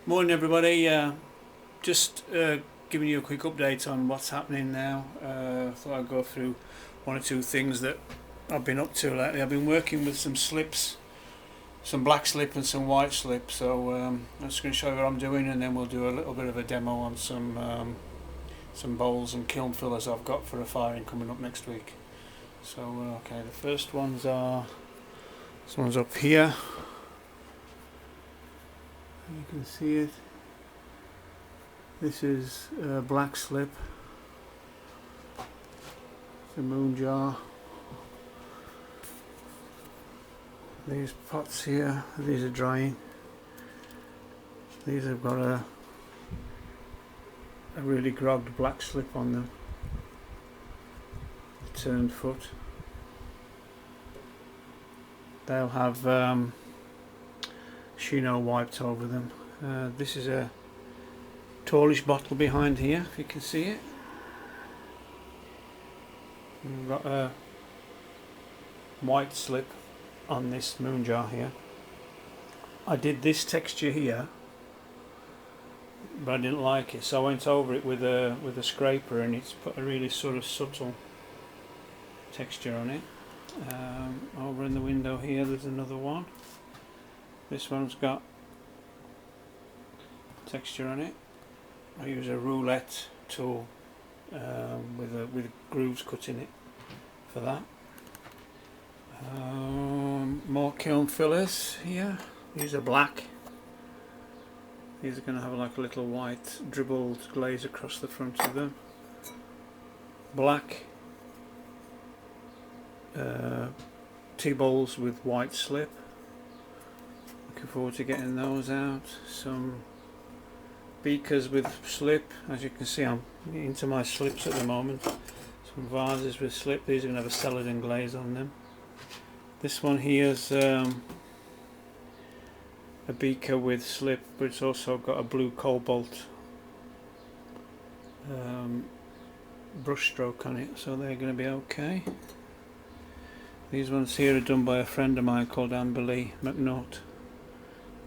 Morning everybody, just giving you a quick update on what's happening now. Thought I'd go through one or two things that I've been up to lately. I've been working with some slips, some black slip and some white slip, so I'm just going to show you what I'm doing, and then we'll do a little bit of a demo on some bowls and kiln fillers I've got for a firing coming up next week. So okay, the first ones are, this one's up here. You can see it. This is black slip. It's a moon jar. These pots here, these are drying. These have got a really grogged black slip on them. Turned foot. They'll have Chino wiped over them. This is a tallish bottle behind here, if you can see it. We've got a white slip on this moon jar here. I did this texture here, but I didn't like it, so I went over it with a scraper, and it's put a really sort of subtle texture on it. Over in the window here there's another one. This one's got texture on it. I use a roulette tool with grooves cut in it for that. More kiln fillers here. These are black. These are going to have like a little white dribbled glaze across the front of them. Black tea bowls with white slip. Looking forward to getting those out. Some beakers with slip. As you can see, I'm into my slips at the moment. Some vases with slip. These are going to have a celadon glaze on them. This one here is a beaker with slip, but it's also got a blue cobalt brush stroke on it, so they're going to be okay. These ones here are done by a friend of mine called Amberly McNaught.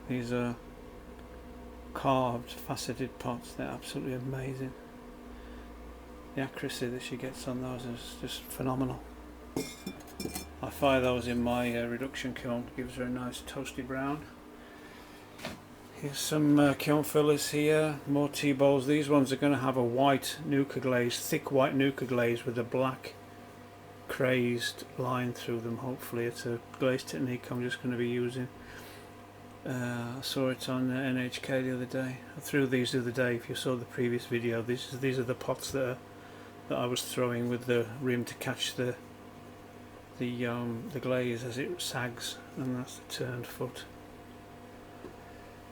These are carved, faceted pots. They're absolutely amazing. The accuracy that she gets on those is just phenomenal. I fire those in my reduction kiln. Gives her a nice toasty brown. Here's some kiln fillers here. More tea bowls. These ones are going to have a white nuka glaze, thick white nuka glaze with a black crazed line through them. Hopefully it's a glaze technique I'm just going to be using. I saw it on NHK the other day. I threw these the other day. If you saw the previous video, these are the pots that I was throwing with the rim to catch the glaze as it sags, and that's the turned foot.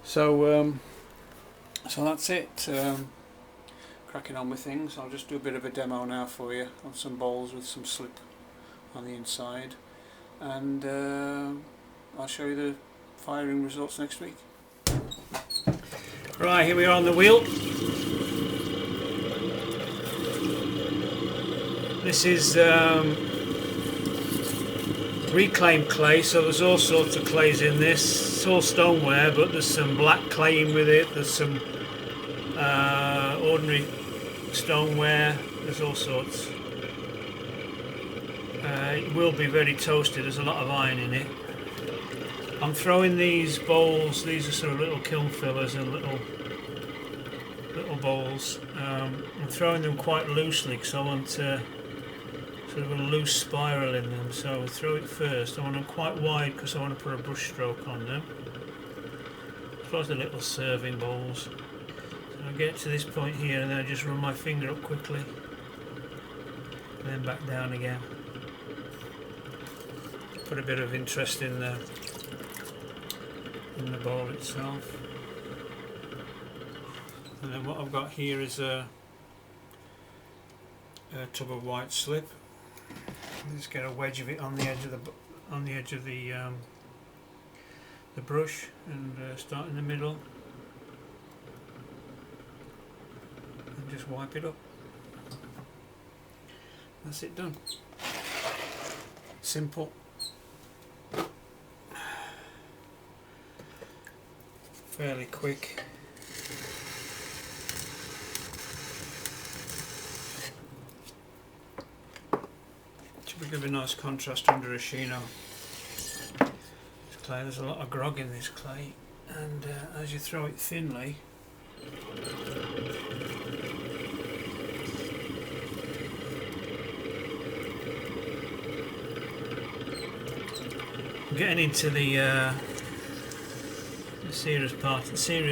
So that's it. Cracking on with things. I'll just do a bit of a demo now for you on some bowls with some slip on the inside, and I'll show you the firing results next week. Right, here we are on the wheel. This is reclaimed clay, so there's all sorts of clays in this. It's all stoneware, but there's some black clay in with it, there's some ordinary stoneware, there's all sorts. It will be very toasted, there's a lot of iron in it. I'm throwing these bowls, these are sort of little kiln fillers and little bowls. I'm throwing them quite loosely because I want sort of a loose spiral in them, so I'll throw it first. I want them quite wide because I want to put a brush stroke on them. Suppose the little serving bowls. So I get to this point here and then I just run my finger up quickly and then back down again. Put a bit of interest in the bowl itself. And then what I've got here is a tub of white slip. Just get a wedge of it on the edge of the brush, and start in the middle and just wipe it up. That's it done. Simple. Fairly quick. give a nice contrast under a chino. This clay, there's a lot of grog in this clay, and as you throw it thinly, getting into the serious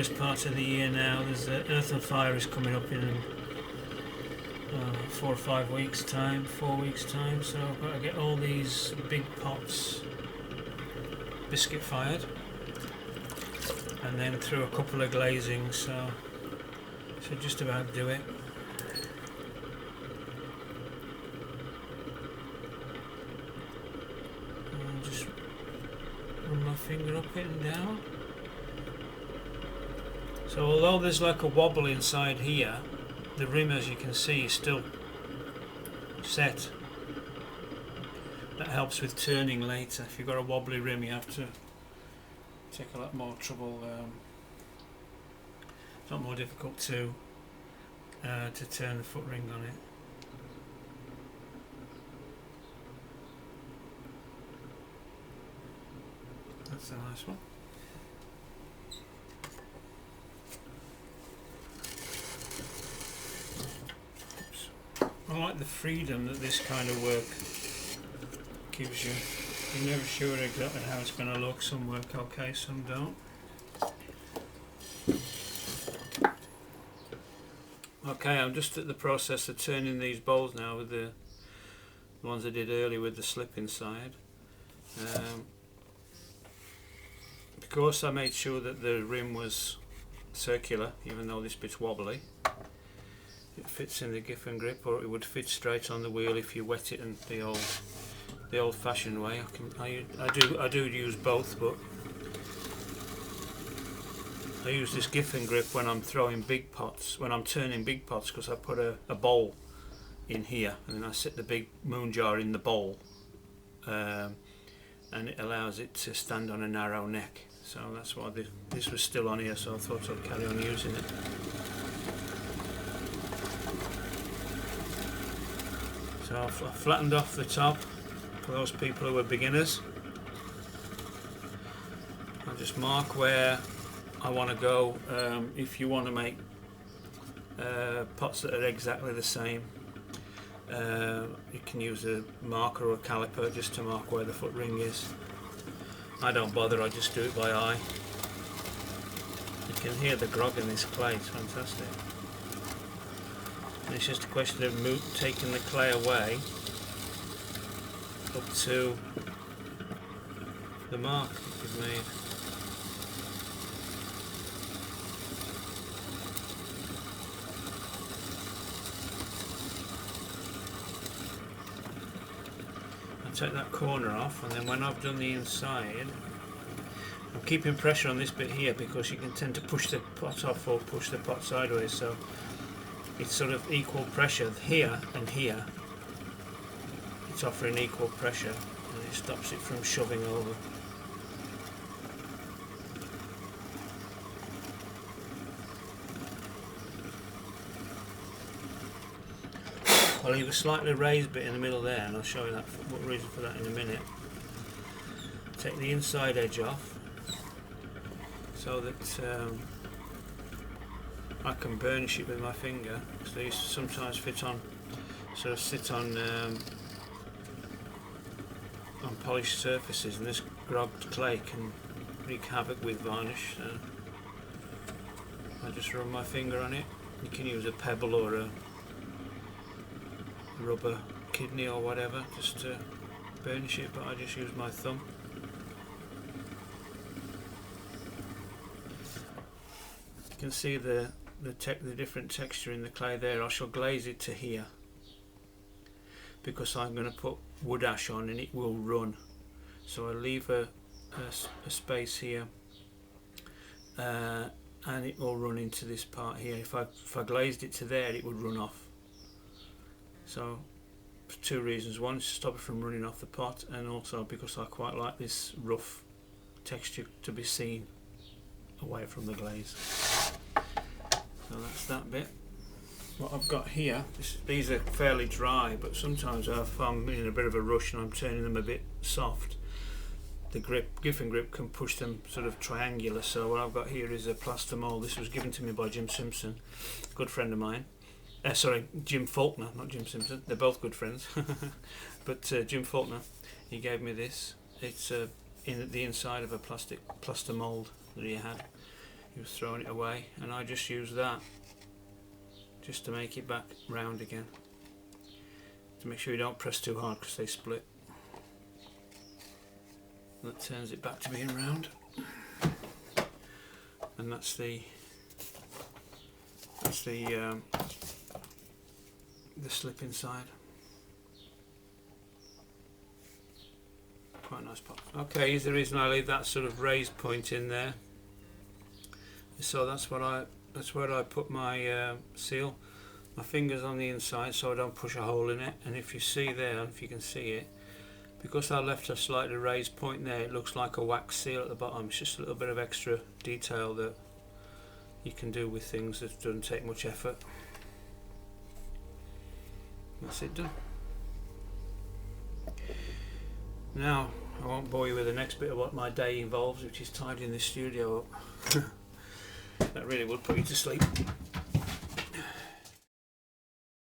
part of the year now. There's Earth and Fire is coming up in 4 or 5 weeks time, 4 weeks time, so I've got to get all these big pots biscuit fired and then through a couple of glazings, so should just about do it. And just run my finger up it and down. So although there's like a wobble inside here, the rim, as you can see, is still set. That helps with turning later. If you've got a wobbly rim, you have to take a lot more trouble. It's a lot more difficult to turn the foot ring on it. That's a nice one. I like the freedom that this kind of work gives you. You're never sure exactly how it's going to look. Some work okay, some don't. Okay, I'm just at the process of turning these bowls now with the ones I did earlier with the slip inside. Because I made sure that the rim was circular, even though this bit's wobbly. It fits in the Giffen grip, or it would fit straight on the wheel if you wet it in the old-fashioned way. I do use both, but I use this Giffen grip when I'm throwing big pots, when I'm turning big pots, because I put a bowl in here and then I set the big moon jar in the bowl, and it allows it to stand on a narrow neck. So that's why this was still on here, so I thought I'd carry on using it. So I've flattened off the top for those people who are beginners. I'll just mark where I want to go. If you want to make pots that are exactly the same, you can use a marker or a caliper just to mark where the foot ring is. I don't bother, I just do it by eye. You can hear the grog in this clay, it's fantastic. And it's just a question of taking the clay away up to the mark that you've made. I'll take that corner off, and then when I've done the inside, I'm keeping pressure on this bit here because you can tend to push the pot off or push the pot sideways, so it's sort of equal pressure here and here. It's offering equal pressure and it stops it from shoving over. I'll leave a slightly raised bit in the middle there, and I'll show you that what reason for that in a minute. Take the inside edge off so that I can burnish it with my finger, because they used to sometimes sit on polished surfaces, and this grogged clay can wreak havoc with varnish. So I just run my finger on it. You can use a pebble or a rubber kidney or whatever just to burnish it, but I just use my thumb. You can see the different texture in the clay there. I shall glaze it to here because I'm going to put wood ash on and it will run. So I'll leave a space here and it will run into this part here. If I glazed it to there, it would run off. So for two reasons: one is to stop it from running off the pot, and also because I quite like this rough texture to be seen away from the glaze. So that's that bit. what I've got here, these are fairly dry, but sometimes if I'm in a bit of a rush and I'm turning them a bit soft, the Giffen grip can push them sort of triangular. So what I've got here is a plaster mould. This was given to me by Jim Simpson, good friend of mine. Sorry, Jim Faulkner, not Jim Simpson. They're both good friends. But Jim Faulkner, he gave me this. It's in the inside of a plaster mould that he had. He was throwing it away, and I just used that just to make it back round again. To make sure you don't press too hard because they split. That turns it back to being round, and that's the slip inside. Quite a nice pop. Okay, here's the reason I leave that sort of raised point in there. So that's where I put my seal. My fingers on the inside so I don't push a hole in it. And if you see there, if you can see it, because I left a slightly raised point there, it looks like a wax seal at the bottom. It's just a little bit of extra detail that you can do with things that doesn't take much effort. That's it done. Now, I won't bore you with the next bit of what my day involves, which is tidying the studio up. That really would put you to sleep.